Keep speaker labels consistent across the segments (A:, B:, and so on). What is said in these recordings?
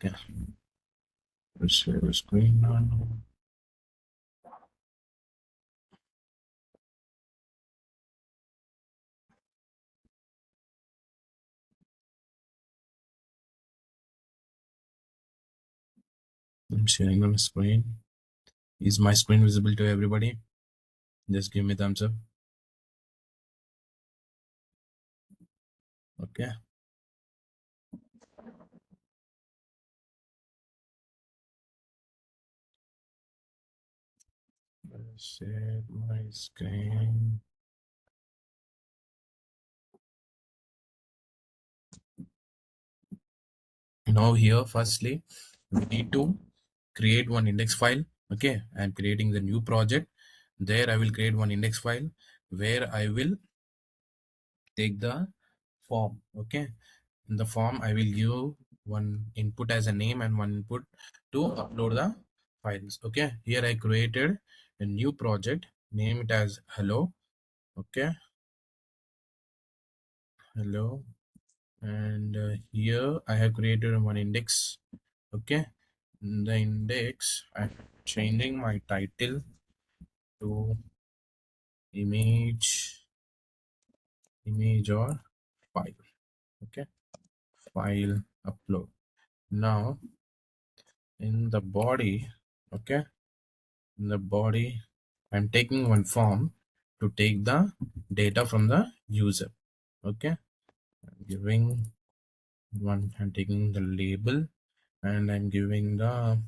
A: Okay, let's share screen now. I'm sharing on the screen. Is my screen visible to everybody? Just give me thumbs up. Okay. Share my screen. Now here, firstly, we need to create one index file. Okay, I'm creating the new project. There I will create one index file where I will take the form. Okay, in the form I will give one input as a name and one input to upload the files. Okay, here I created a new project, name it as hello. Okay, hello, and here I have created one index. Okay, in the index I'm changing my title to image or file. Okay, file upload. Now in the body, okay, in the body I'm taking one form to take the data from the user. Okay, I'm giving one, I'm taking the label and I'm giving the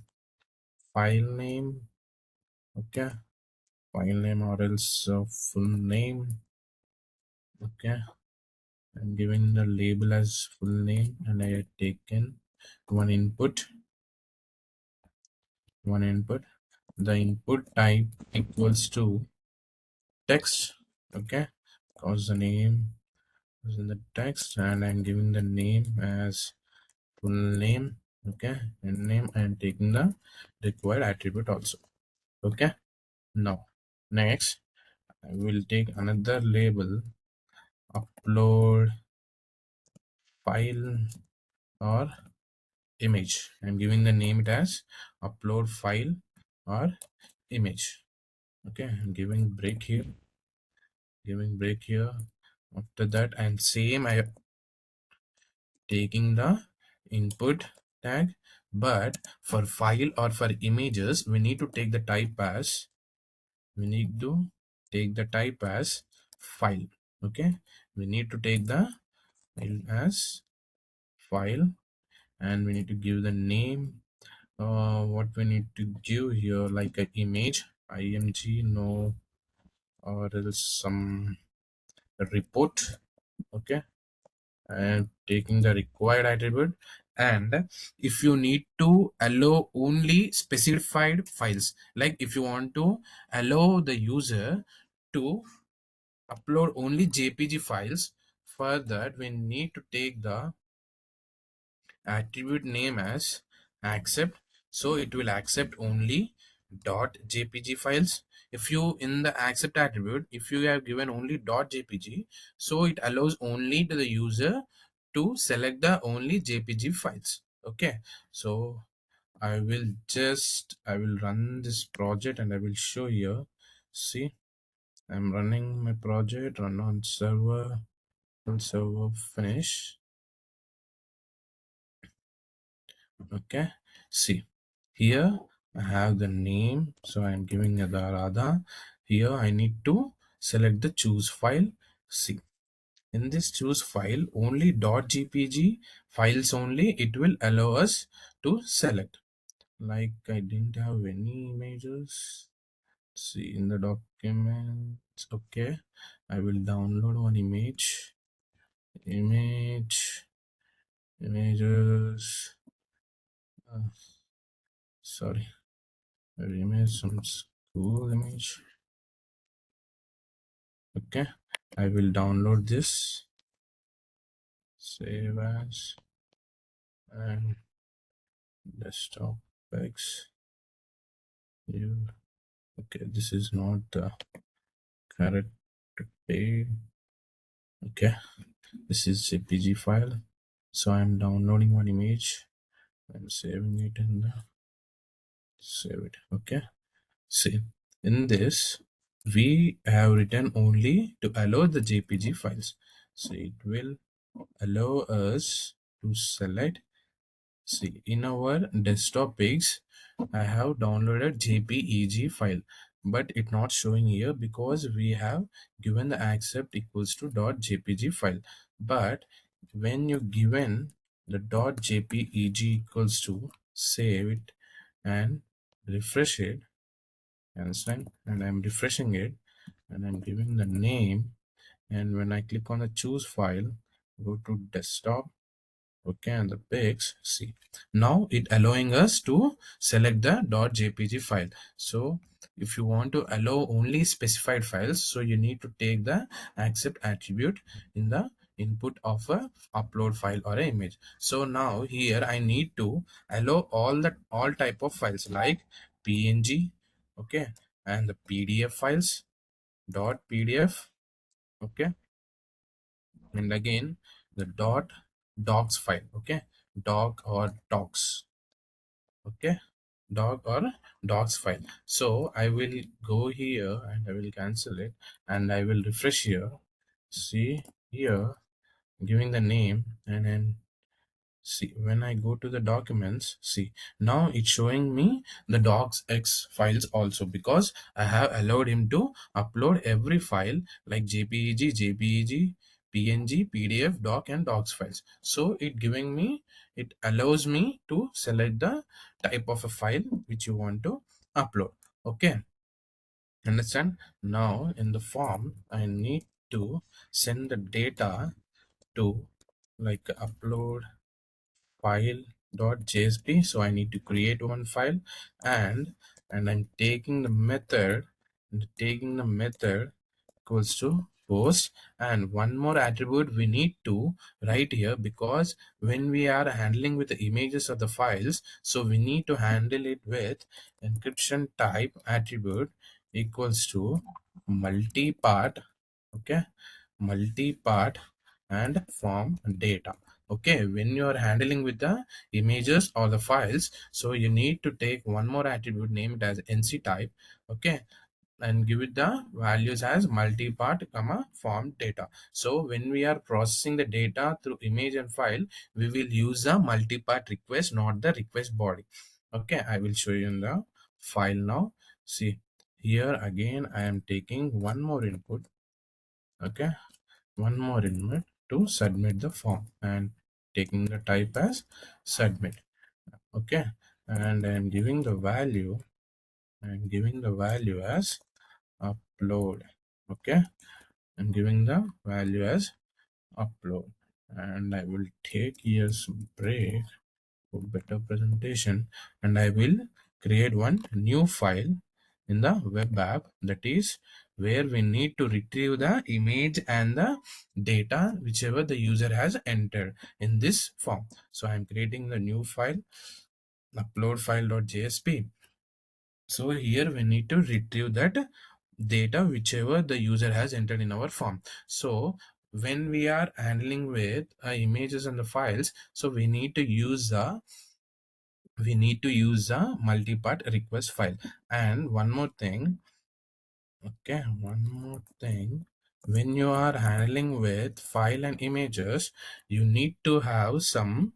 A: file name. Okay, file name or else full name. Okay, I'm giving the label as full name and I have taken one input. The input type equals to text. Okay, because the name is in the text and I'm giving the name as full name. Okay, and name and taking the required attribute also. Okay, now next I will take another label, upload file or image. I'm giving the name it as upload file or image. Okay, I'm giving break here, after that, and same I am taking the input tag, but for file or for images we need to take the type as file. Okay, we need to take the file as file and we need to give the name. What we need to give here, like an image img, no, or else some report. Okay, and taking the required attribute. And if you need to allow only specified files, like if you want to allow the user to upload only jpg files, for that we need to take the attribute name as accept, so it will accept only .jpg files. If you in the accept attribute, if you have given only .jpg, so it allows only to the user to select the only jpg files. Okay, so I will run this project and I will show you. See, I'm running my project, run on server, finish. Okay, see, here I have the name, so I'm giving the Radha. Here I need to select the choose file. See, in this choose file, only .jpg files only it will allow us to select. Like I didn't have any images. See, in the documents. Okay, I will download one images. Sorry, image, some school image. Okay, I will download this, save as, and desktop specs. You okay? This is not the correct page. Okay, this is jpg file, so I'm downloading one image. I'm saving it in the save it. Okay. See, in this, we have written only to allow the JPG files. So it will allow us to select. See, in our desktop page, I have downloaded JPEG file, but it's not showing here because we have given the accept equals to .jpg file. But when you given the .jpeg equals to, save it and refresh it, understand? And I'm refreshing it and I'm giving the name. And when I click on the choose file, go to desktop. Okay, and the pics, see, now it allowing us to select the .jpg file. So if you want to allow only specified files, so you need to take the accept attribute in the input of a upload file or an image. So now here I need to allow all type of files like png, okay, and the pdf files, .pdf, okay, and again the docs file, okay, doc or docs, okay, doc or docs file. So I will go here and I will cancel it and I will refresh here. See here, giving the name, and then see, when I go to the documents, see, now it's showing me the docx files also because I have allowed him to upload every file like jpeg, png, pdf, doc, and docs files. So it allows me to select the type of a file which you want to upload. Okay, understand? Now in the form I need to send the data to like upload file.jsp. So I need to create one file, and I'm taking the method, equals to post, and one more attribute we need to write here because when we are handling with the images of the files, so we need to handle it with encryption type attribute equals to multi-part, okay, multi-part and form data. Okay, when you are handling with the images or the files, so you need to take one more attribute, name it as nc type, okay, and give it the values as multi-part comma form data. So when we are processing the data through image and file, we will use the multi-part request, not the request body. Okay, I will show you in the file now. See here again, I am taking one more input, okay, one more input to submit the form and taking the type as submit, okay, and I'm giving the value, as upload, okay, I'm giving the value as upload, and I will take here some break for better presentation, and I will create one new file in the web app, that is where we need to retrieve the image and the data whichever the user has entered in this form. So I'm creating the new file, upload file.jsp. So here we need to retrieve that data whichever the user has entered in our form. So when we are handling with images and the files, so we need to use the multi-part request file. And one more thing, okay, when you are handling with file and images, you need to have some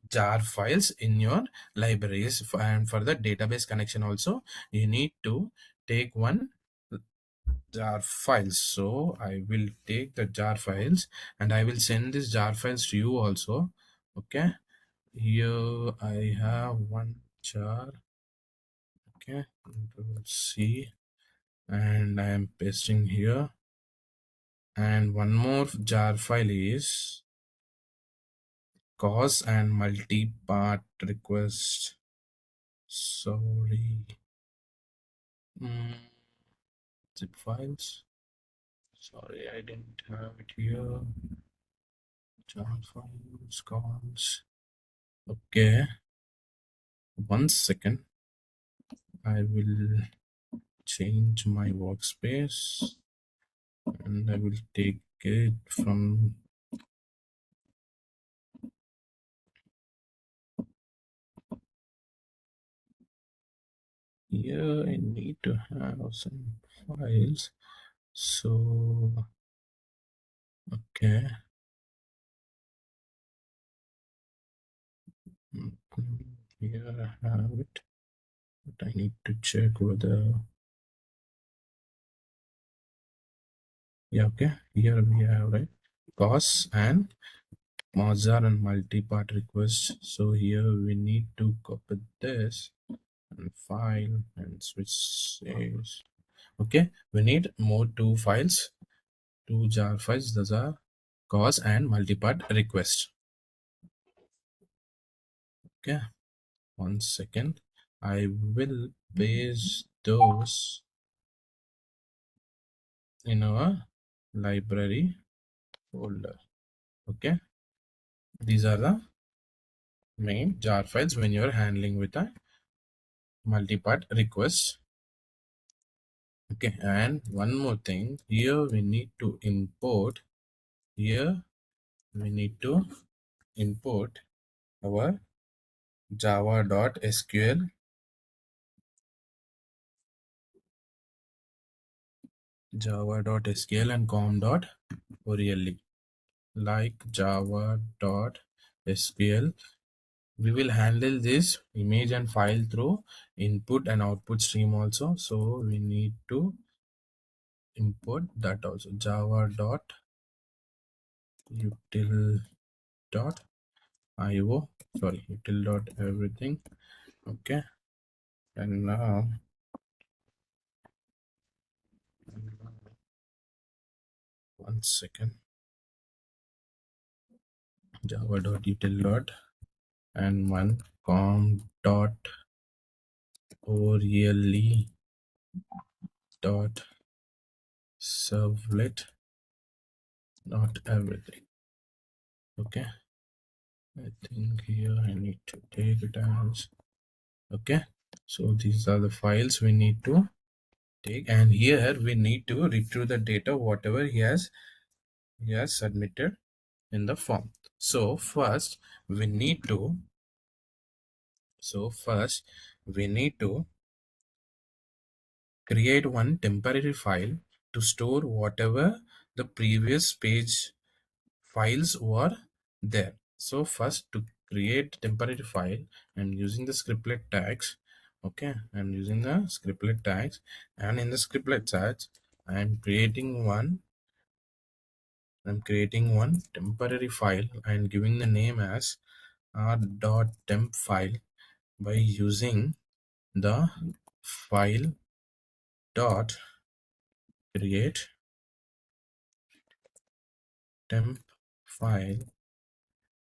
A: jar files in your libraries, and for the database connection also you need to take one jar files. So I will take the jar files and I will send these jar files to you also. Okay, here I have one jar, okay, see, and I am pasting here, and one more jar file is cause and multi-part request. Sorry, zip files, sorry, I didn't have it here. Jar files, cause, okay, 1 second, I will change my workspace and I will take it from here I need to have some files. So okay. Here I have it, but I need to check whether, yeah, okay, here we have, right, cause and Mozart and multi-part request. So here we need to copy this and file and switch saves. Okay, we need more two files, two jar files. Those are cause and multi-part request. Okay, 1 second. I will paste those in our library folder. Okay, these are the main jar files when you're handling with a multi-part request. Okay, and one more thing, here we need to import, here we need to import our java.sql, java.sql and com.orle, like java.sql. We will handle this image and file through input and output stream also, so we need to import that also, java.util.io, sorry, util.everything. Okay, and now 1 second, java.util dot and one com.orle dot servlet dot everything. Okay, I think here I need to take it as, okay, so these are the files we need to take, and here we need to retrieve the data whatever he has submitted in the form. So first we need to create one temporary file to store whatever the previous page files were there. So first, to create temporary file, and using the scriptlet tags, okay, I'm using the scriptlet tags, and in the scriptlet tags I'm creating one temporary file and giving the name as r.temp file by using the file dot create temp file,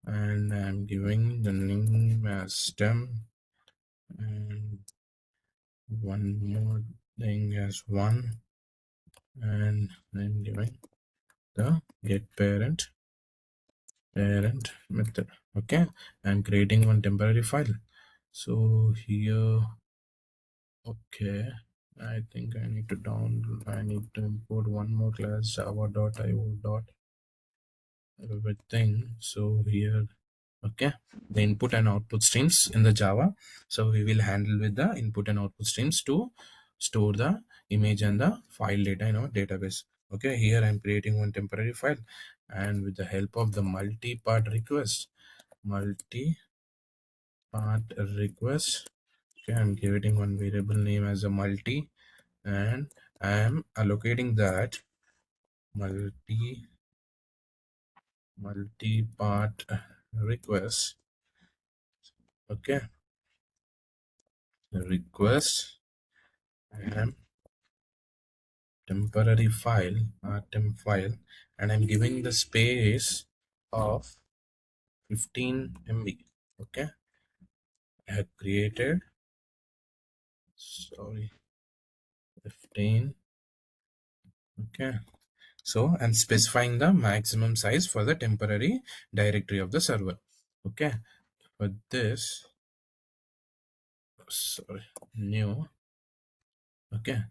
A: and I'm giving the name as temp, and one more thing as one, and I'm giving the get parent method. Okay, I'm creating one temporary file. So here, okay, I think I need to import one more class, java.io dot everything. So here, okay, the input and output streams in the Java, so we will handle with the input and output streams to store the image and the file data in our database. Okay, here I'm creating one temporary file, and with the help of the multi-part request, okay, I'm creating one variable name as a multi, and I am allocating that multi-part request. Okay, request and temporary file, temp file, and I'm giving the space of 15 MB. Okay, I have created, sorry, 15. Okay, so I'm specifying the maximum size for the temporary directory of the server. Okay, for this, sorry, new. Okay,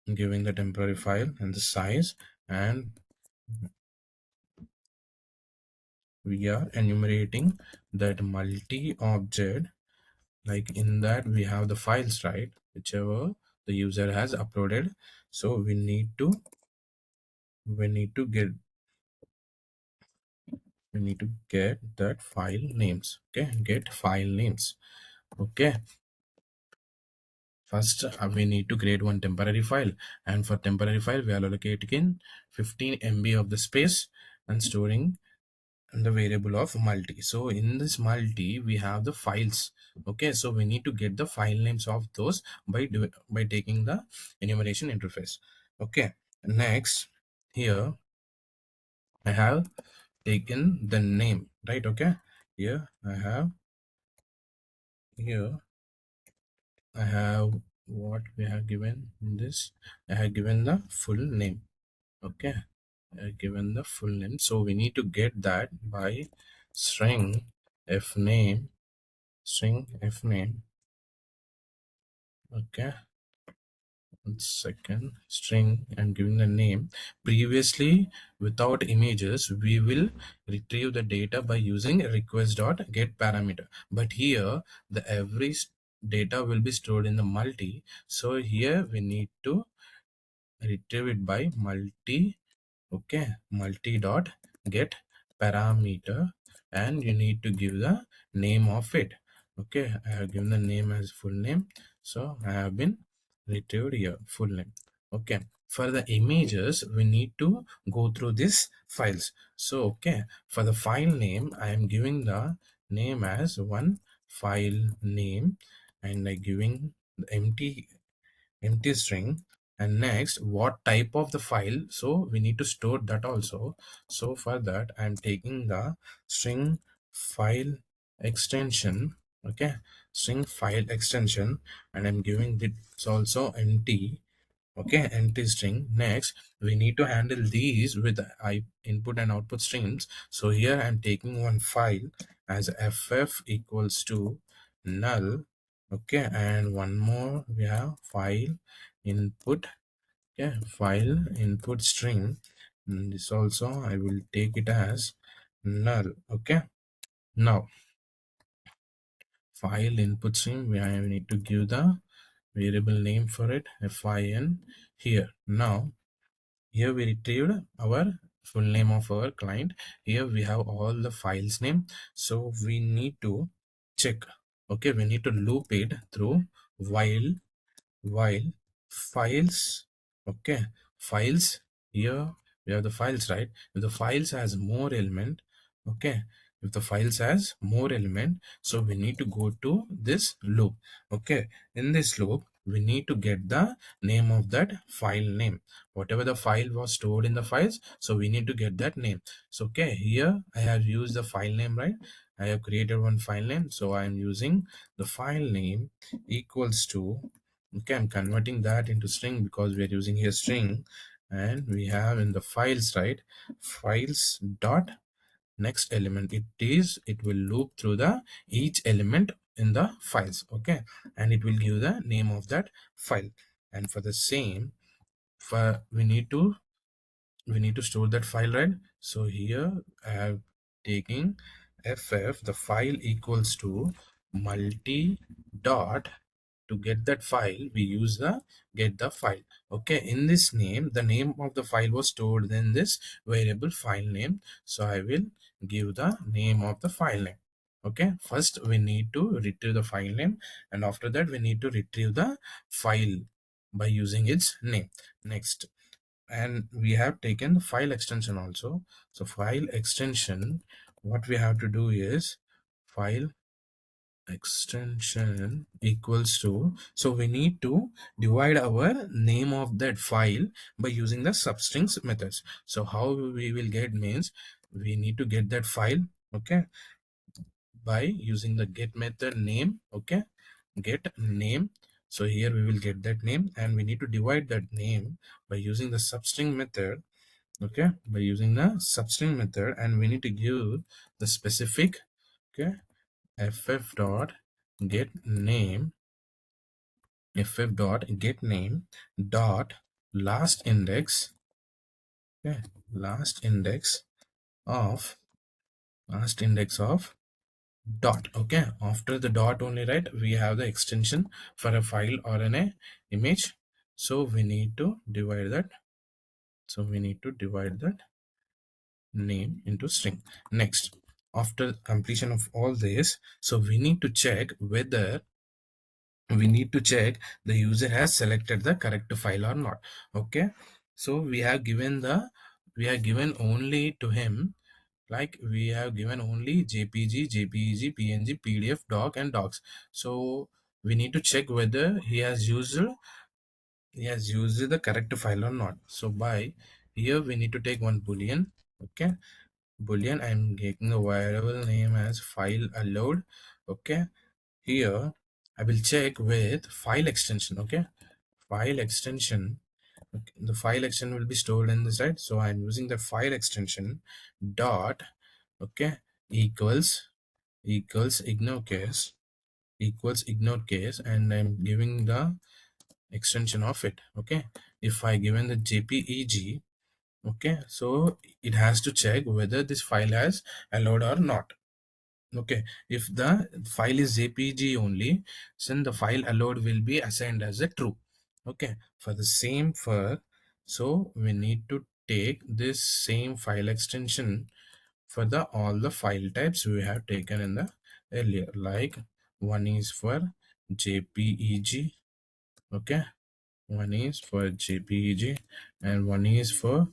A: I'm giving the temporary file and the size, and we are enumerating that multi object. Like in that we have the files, right? whichever the user has uploaded. So we need to get that file names. Okay, get file names. Okay, first we need to create one temporary file, and for temporary file we are allocating 15 MB of the space and storing the variable of multi. So in this multi we have the files. Okay, so we need to get the file names of those by taking the enumeration interface. Okay, next here I have taken the name, right? Okay, here I have what we have given in this. I have given the full name. Okay, I have given the full name. So we need to get that by string f name, string f name. Okay, 1 second, string and giving the name. Previously, without images, we will retrieve the data by using request.get parameter. But here, the data will be stored in the multi. So here we need to retrieve it by multi. Okay, multi dot get parameter, and you need to give the name of it. Okay, I have given the name as full name, so I have been retrieved here full name. Okay, for the images we need to go through these files. So okay, for the file name I am giving the name as one file name, and I giving the empty string. And next, what type of the file, so we need to store that also. So for that I'm taking the string file extension. Okay, string file extension, and I'm giving this also empty. Okay, empty string. Next we need to handle these with input and output streams. So here I'm taking one file as ff equals to null. Okay, and one more we have file input. Okay, file input string, and this also I will take it as null. Okay, now file input string we need to give the variable name for it, fin. Here now, here we retrieved our full name of our client. Here we have all the files name. So we need to check. Okay, we need to loop it through while files. Okay, files. Here we have the files, right? If the files has more element, okay, if the files has more element, so we need to go to this loop. Okay, in this loop we need to get the name of that file name, whatever the file was stored in the files. So we need to get that name. So okay, here I have used the file name, right? I have created one file name, so I am using the file name equals to. Okay, I'm converting that into string because we are using here string, and we have in the files, right? Files dot next element. It will loop through the each element in the files. Okay, and it will give the name of that file. And for the same, for we need to store that file, right? So here I have taking ff the file equals to multi dot. To get that file we use the get the file. Okay, in this name the name of the file was stored in this variable file name, so I will give the name of the file name. Okay, first we need to retrieve the file name, and after that we need to retrieve the file by using its name. Next, and we have taken the file extension also. So file extension, what we have to do is file extension equals to, so we need to divide our name of that file by using the substrings methods. So how we will get means we need to get that file, okay, by using the get method name. Okay, get name. So here we will get that name, and we need to divide that name by using the substring method. Okay, by using the substring method, and we need to give the specific. Okay, ff dot get name, ff dot get name dot last index. Okay, last index of last index of dot. Okay, after the dot only, right, we have the extension for a file or an image. So we need to divide that. So we need to divide that name into string. Next, after completion of all this, so we need to check whether the user has selected the correct file or not. Okay, so we have given only to him, like we have given only jpg, png, pdf, doc and docs. So we need to check whether he has used the correct file or not. So by here we need to take one boolean. Okay, boolean, I'm taking a variable name as file allowed. Okay, here I will check with file extension. Okay, file extension. Okay, the file extension will be stored in this, right? So I'm using the file extension dot, okay, equals ignore case, and I'm giving the extension of it. Okay, if I given the jpeg, okay, so it has to check whether this file has allowed or not. Okay, if the file is jpg only, then the file allowed will be assigned as a true. Okay, for the same for, so we need to take this same file extension for the all the file types we have taken in the earlier, like one is for jpeg. Okay, one is for jpeg and one is for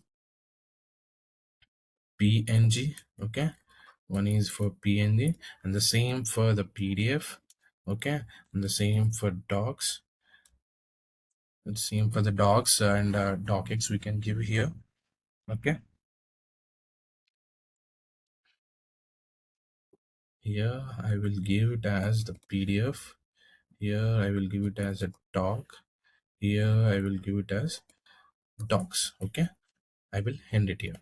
A: png. Okay, one is for png, and the same for the pdf. Okay, and the same for docs, the same for the docs and docx we can give here. Okay, here I will give it as the pdf, here I will give it as a doc, here I will give it as docs. Okay, I will end it here.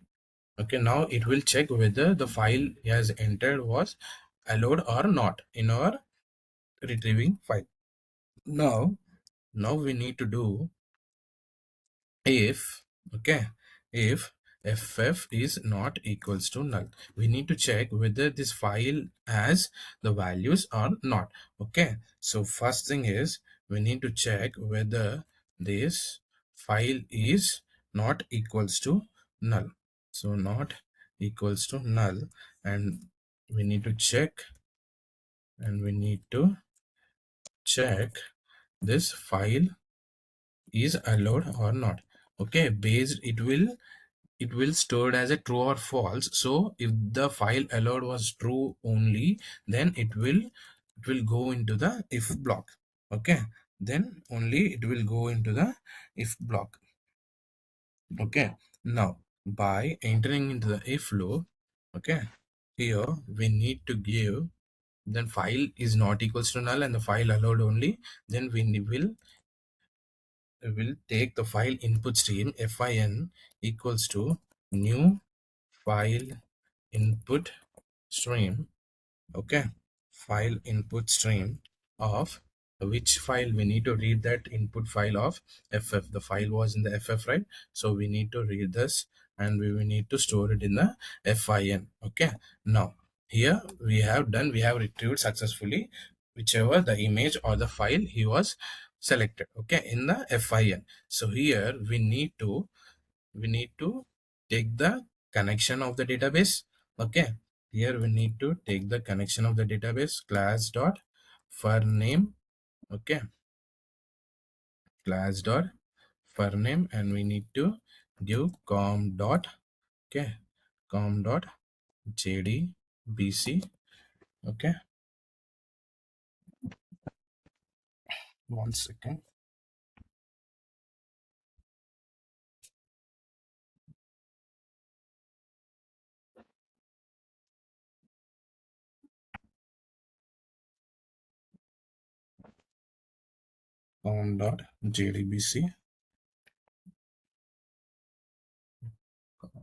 A: Okay, now it will check whether the file he has entered was allowed or not in our retrieving file. Now we need to do if, okay, if ff is not equals to null, we need to check whether this file has the values or not. Okay, so first thing is we need to check whether this file is not equals to null. So not equals to null, and we need to check this file is allowed or not. Okay, based it will stored as a true or false. So if the file allowed was true only, then it will go into the if block. Okay, then only it will go into the if block. Okay, now by entering into the if loop, okay, here we need to give, then file is not equals to null and the file allowed only, then we will take the file input stream fin equals to new file input stream. Okay, file input stream of which file we need to read, that input file of ff. The file was in the ff, right? So we need to read this and we will need to store it in the fin. Okay, now here we have retrieved successfully whichever the image or the file he was selected, okay, in the fin. So here we need to take the connection of the database. Okay, here we need to take the connection of the database, class dot for name. Okay, class dot for name, and we need to give com dot, okay, com dot jdbc. Okay, one second. Com dot jdbc,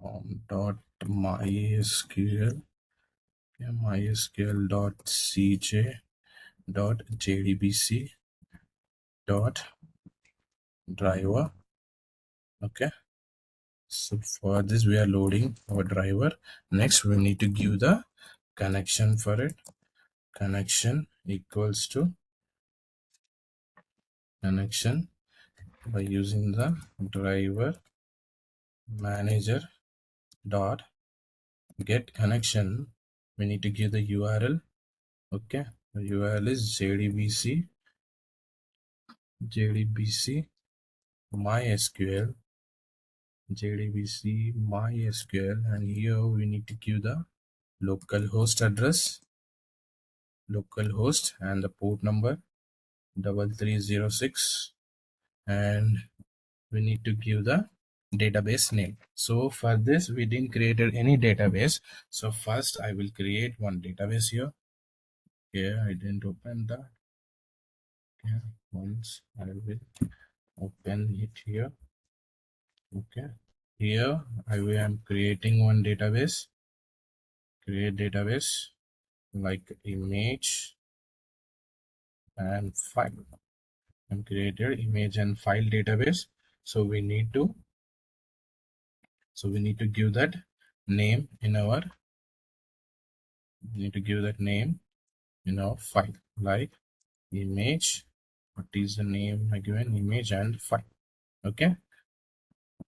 A: com dot mysql, okay, mysql dot cj dot jdbc dot driver. Okay, so for this we are loading our driver. Next we need to give the connection for it. connection equals to connection by using the driver manager dot get connection. We need to give the URL. Okay, the URL is jdbc mysql and here we need to give the localhost address, localhost, and the port number 3306, and we need to give the database name. So for this we didn't create any database, so first I will create one database here. I didn't open that. Once I will open it here. Okay, here I am creating one database. Create database like image and file. I'm created image and file database. So we need to give that name in our file, like image. What is the name again? Image and file. Okay,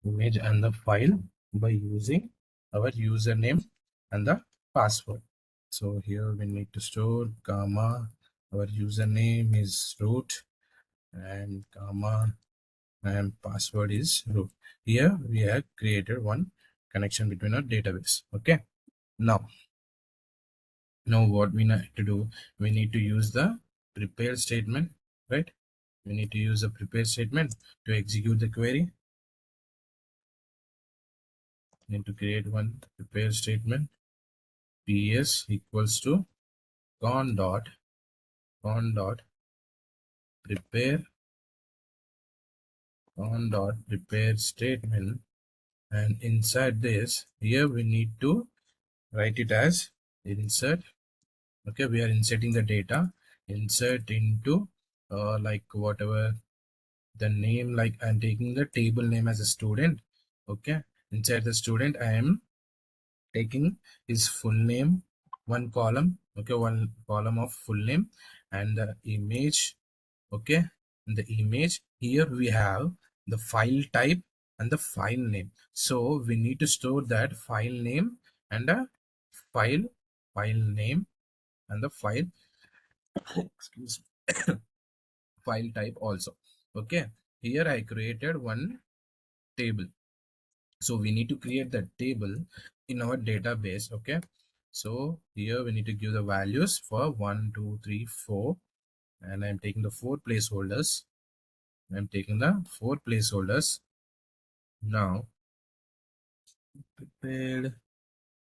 A: image and the file by using our username and the password. So here we need to store comma, our username is root, and comma, and password is root. Here we have created one connection between our database. Okay, now what we need to do, we need to use the prepare statement, right? We need to use a prepare statement to execute the query. We need to create one prepare statement. PS equals to con dot prepare statement, and inside this, here we need to write it as insert. Okay, we are inserting the data, insert into like whatever the name, like I'm taking the table name as a student. Okay, inside the student I am taking his full name, one column. Okay, one column of full name, and the image. Okay, in the image here we have the file type and the file name, so we need to store that file name and a file name and the file excuse me, file type also. Okay, here I created one table, so we need to create that table in our database. Okay, so here we need to give the values for 1 2 3 4, and I'm taking the four placeholders. Now prepared,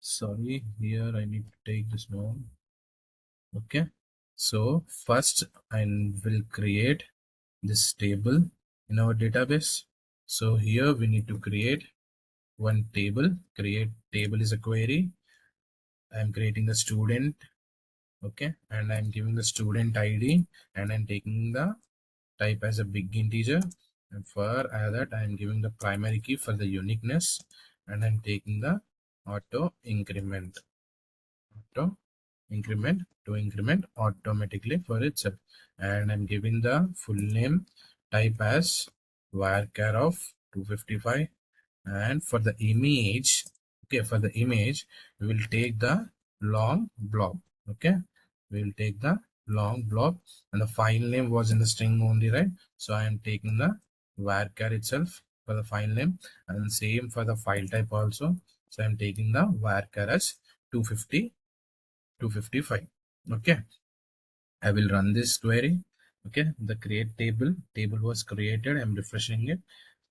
A: sorry, here I need to take this one. Okay, so first I will create this table in our database. So here we need to create one table. Create table is a query. I'm creating the student. Okay, and I'm giving the student ID, and I'm taking the type as a big integer, and for that I'm giving the primary key for the uniqueness, and I'm taking the auto increment to increment automatically for itself, and I'm giving the full name type as varchar of 255, and for the image, okay, for the image we will take the long blob. Okay, we will take the long blob, and the file name was in the string only, right? So I am taking the varchar itself for the file name, and same for the file type also. So I'm taking the varchar as 250 255. Okay, I will run this query. Okay, the create table was created. I'm refreshing it,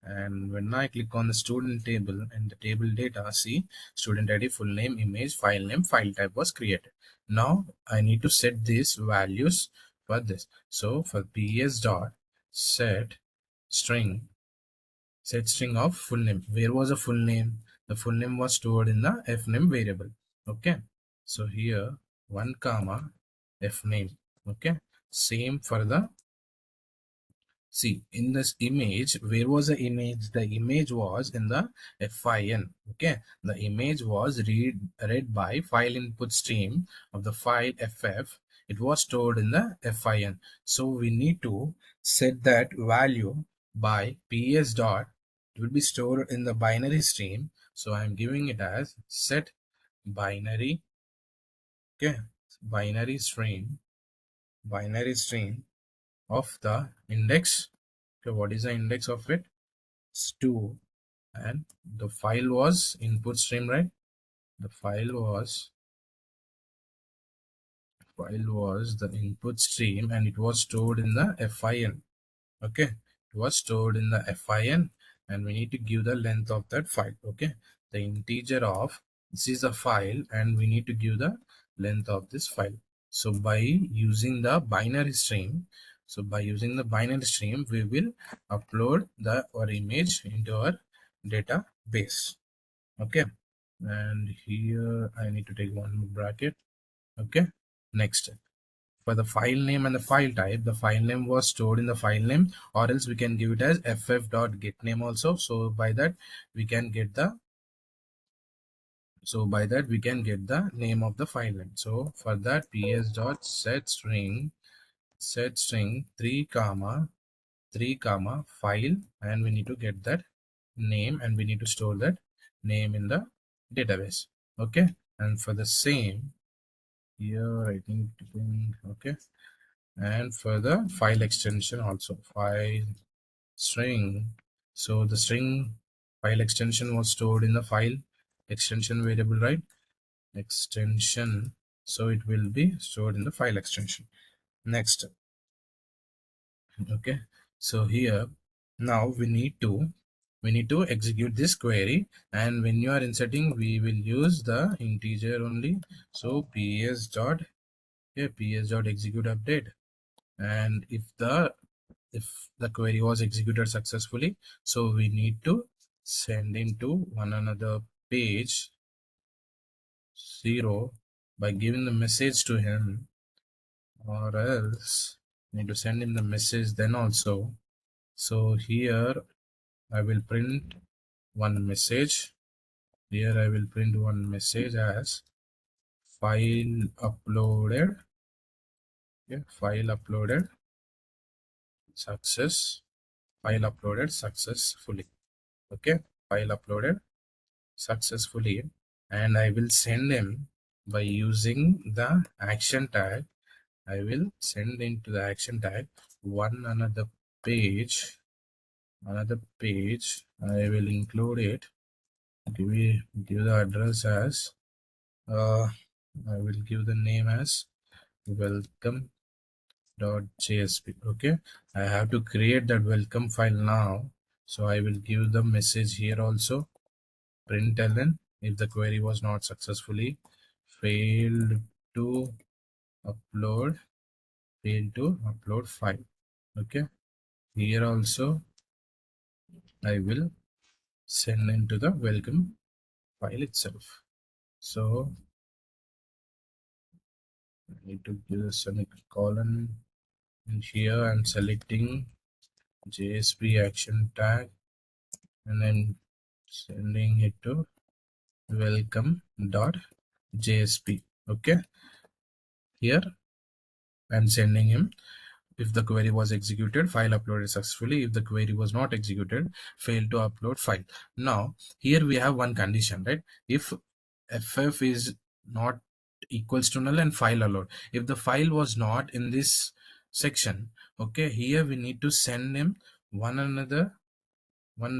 A: and when I click on the student table and the table data, see student ID, full name, image, name, file type was created. Now I need to set these values for this. So for ps dot set string of full name, where was the full name? The full name was stored in the fname variable. Okay, so here 1 comma fname. Okay, same for the, see, in this image, where was the image? The image was in the fin. Okay, the image was read by file input stream of the file ff it was stored in the fin. So we need to set that value by ps dot, it will be stored in the binary stream. So I'm giving it as set binary, okay, binary stream of the index. Okay, what is the index of it? It's 2, and the file was input stream, right? The file was the input stream, and it was stored in the fin. Okay, it was stored in the fin, and we need to give the length of that file. Okay, the integer of this is a file, and we need to give the length of this file. So by using the binary stream, we will upload our image into our database. Okay, and here I need to take one more bracket. Okay, next, for the file name and the file type, the file name was stored in the file name, or else we can give it as ff.getName also. So by that we can get the name of the file name. So for that, ps dot set string 3 comma 3 comma file, and we need to get that name, and we need to store that name in the database. Okay, and for the same here I think, okay, and for the file extension also, file string. So the string file extension was stored in the file extension variable, right? Extension, so it will be stored in the file extension. Next, okay, so here now we need to execute this query, and when you are inserting, we will use the integer only. So ps dot, yeah, ps dot execute update, and if the query was executed successfully, so we need to send into one another page 0 by giving the message to him, or else need to send him the message then also. So here I will print one message. Here I will print one message as file uploaded. Yeah, file uploaded successfully. Okay, file uploaded successfully, and I will send him by using the action tag. I will send into the action tag one another page. I will include it. Give the address as I will give the name as welcome.jsp. Okay, I have to create that welcome file now, so I will give the message here also, println if the query was not successfully failed to upload file. Okay, here also I will send into the welcome file itself. So I need to give a semicolon, and here I'm selecting JSP action tag, and then sending it to welcome.jsp. Okay, here I'm sending him, if the query was executed, file uploaded successfully. If the query was not executed, failed to upload file. Now here we have one condition, right? If ff is not equals to null and file allowed, if the file was not in this section, okay, here we need to send him one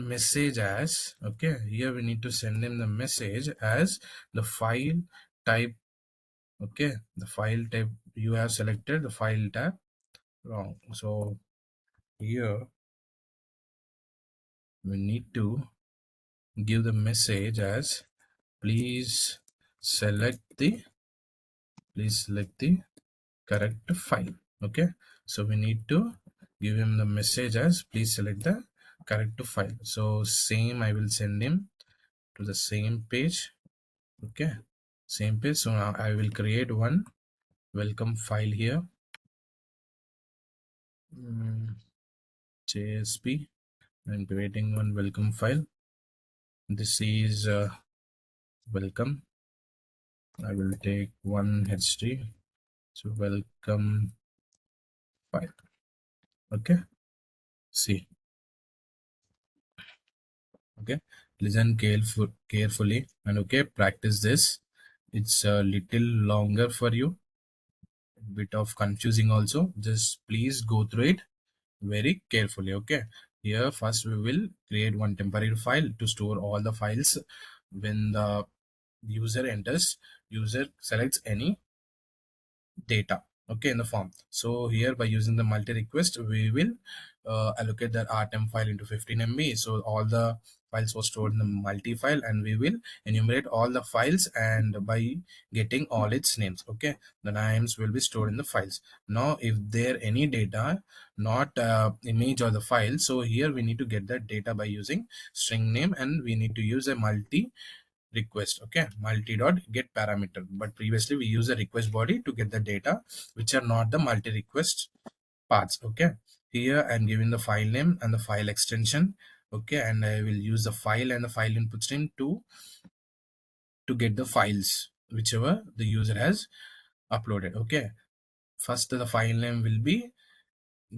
A: message as, okay, here we need to send him the message as the file type. Okay, the file type, you have selected the file type wrong, so here we need to give the message as please select the correct file. Okay, so we need to give him the message as please select the correct file. So same, I will send him to the same page. Okay, same page. So now I will create one welcome file here, JSP, and creating one welcome file. This is welcome. I will take one ht So welcome file. Okay, see. Okay, listen carefully and okay, practice this. It's a little longer for you, bit of confusing also. Just please go through it very carefully. Okay, here first we will create one temporary file to store all the files. When the user enters, user selects any data, okay, in the form. So here by using the multi request we will allocate the rtem file into 15 MB. So all the files were stored in the multi file, and we will enumerate all the files and by getting all its names. Okay, the names will be stored in the files. Now if there any data, not image or the file, so here we need to get that data by using string name, and we need to use a multi request. Okay, multi dot get parameter, but previously we use a request body to get the data which are not the multi request parts. Okay, here I'm giving the file name and the file extension. Okay, and I will use the file and the file input stream to get the files whichever the user has uploaded. Okay, first the file name will be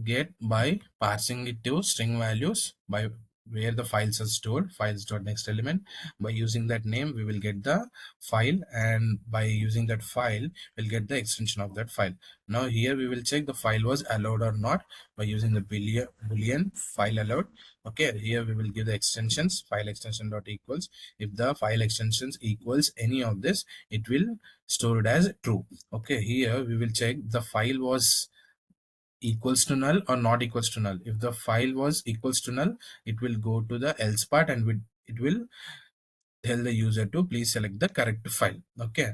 A: get by parsing it to string values by where the files are stored, files dot next element. By using that name we will get the file, and by using that file we'll get the extension of that file. Now here we will check the file was allowed or not by using the boolean file allowed. Okay, here we will give the extensions, file extension dot equals. If the file extensions equals any of this, it will store it as true. Okay, here we will check the file was equals to null or not equals to null. If the file was equals to null, it will go to the else part, and it will tell the user to please select the correct file. Okay,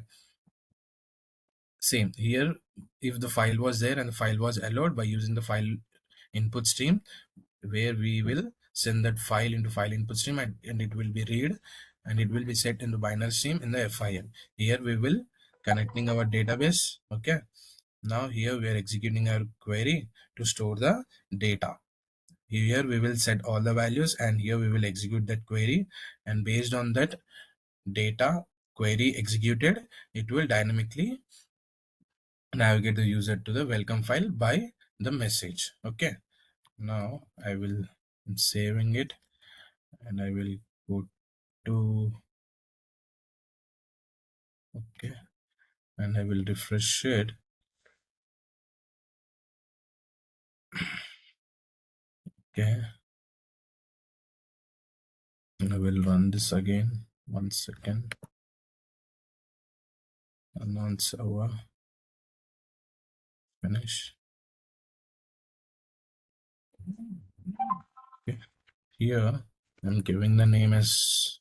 A: same here. If the file was there and the file was allowed, by using the file input stream, where we will send that file into file input stream, and it will be read and it will be set into binary stream in the file. Here we will connecting our database. Okay, now here we are executing our query to store the data. Here we will set all the values, and here we will execute that query, and based on that data query executed, it will dynamically navigate the user to the welcome file by the message. Okay, now I will saving it, and I will go to okay, and I will refresh it. Okay, and I will run this again. 1 second. Announce our finish. Okay, here I'm giving the name as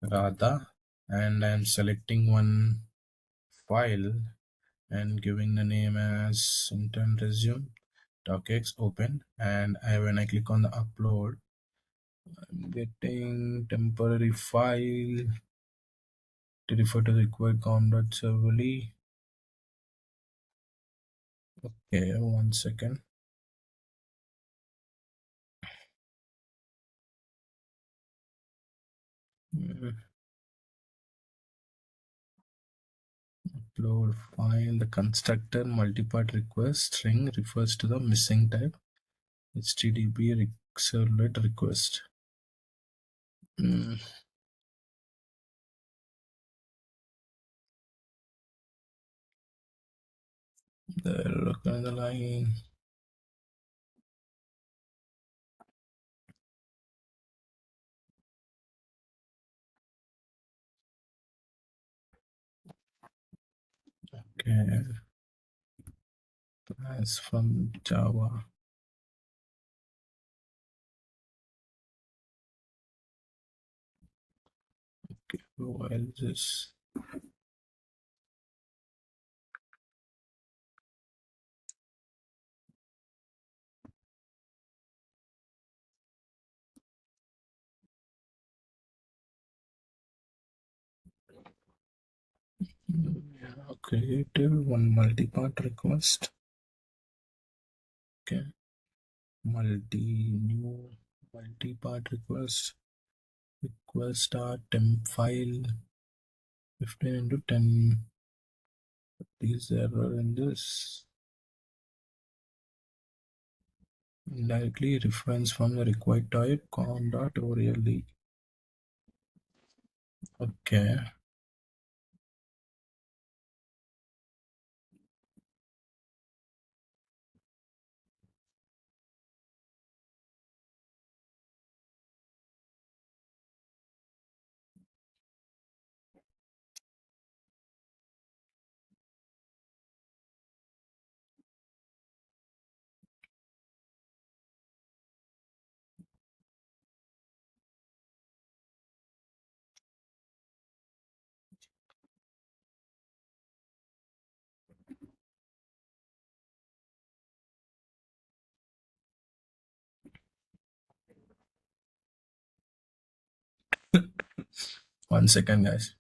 A: Radha, and I'm selecting one file and giving the name as intern resume docx open. And when I click on the upload, I'm getting temporary file to refer to the required com.serverly. Okay, 1 second. Upload file. The constructor multipart request string refers to the missing type HTTP servlet request. Look on the line. Okay, as from Java. Okay, while this creative one multi-part request. Okay, new multi-part request. Request temp file 15 into 10 Is error in this indirectly reference from the required type com.orle. Okay. One second, guys.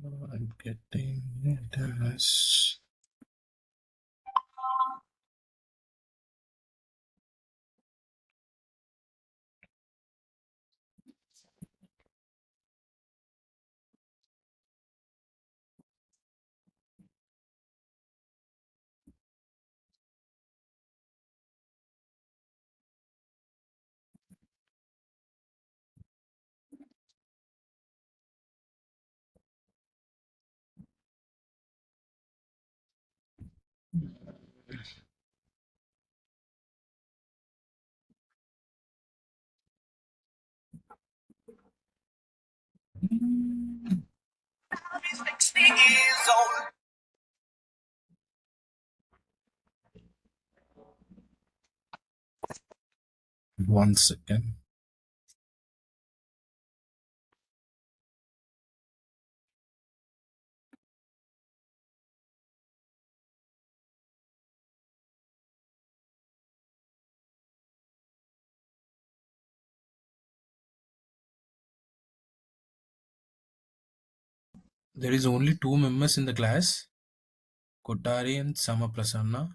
A: I'm getting it as one second. There is only two members in the class, Kotari and Samaprasanna.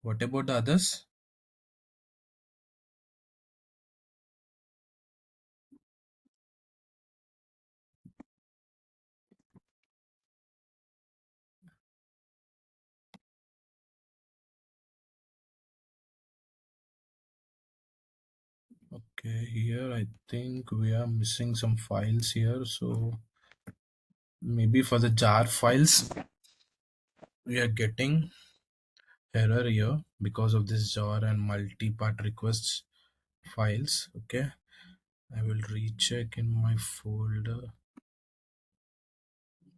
A: What about the others? Okay, here I think we are missing some files here. So maybe for the jar files, we are getting error here because of this jar and multi-part requests files. Okay, I will recheck in my folder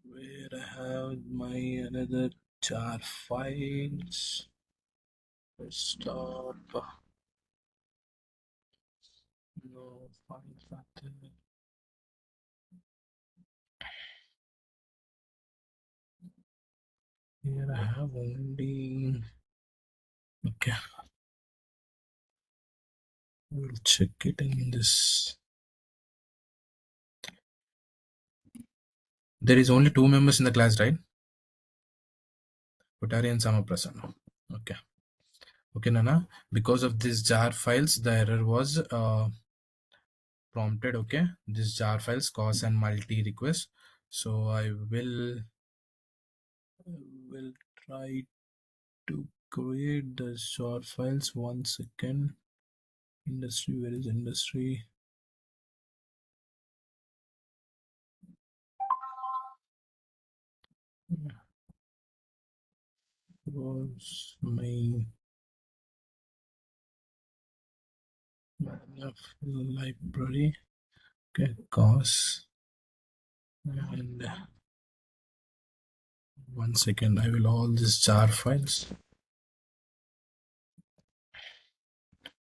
A: where I have my another jar files. Stop. No files are there. Here I have only. Okay, we'll check it in this. There is only two members in the class, right? Kotari and Samaprasanna. Okay. Okay, Nana. Because of this jar files, the error was prompted. Okay, this jar files cause and multi request. So I will try to create the jar files. One second. Industry, where is industry? Was my library. Okay, cause and one second. I will all these jar files.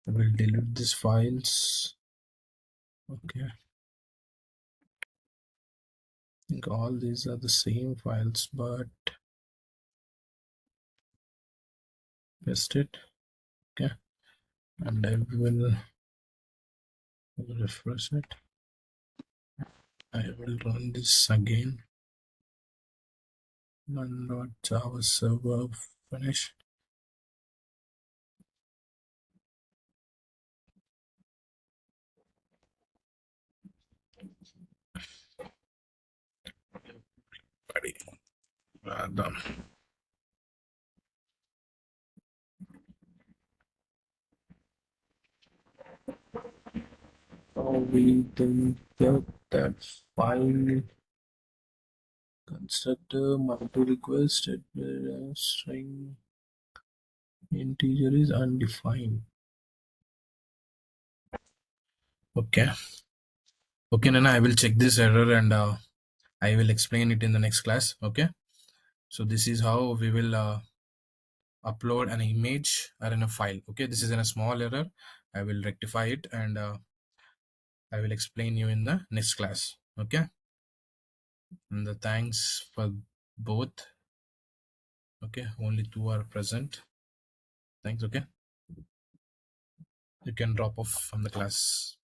A: I will delete these files. Okay, I think all these are the same files, but paste it. Okay, and I will refresh it. I will run this again. Java server finish. Ready. Done. We didn't get that file. Constructor multi request string integer is undefined. Okay. Okay, Nana, I will check this error and I will explain it in the next class. Okay. So this is how we will upload an image or in a file. Okay. This is in a small error. I will rectify it and I will explain you in the next class. Okay. And the thanks for both. Okay. Only two are present. Thanks. Okay. You can drop off from the class.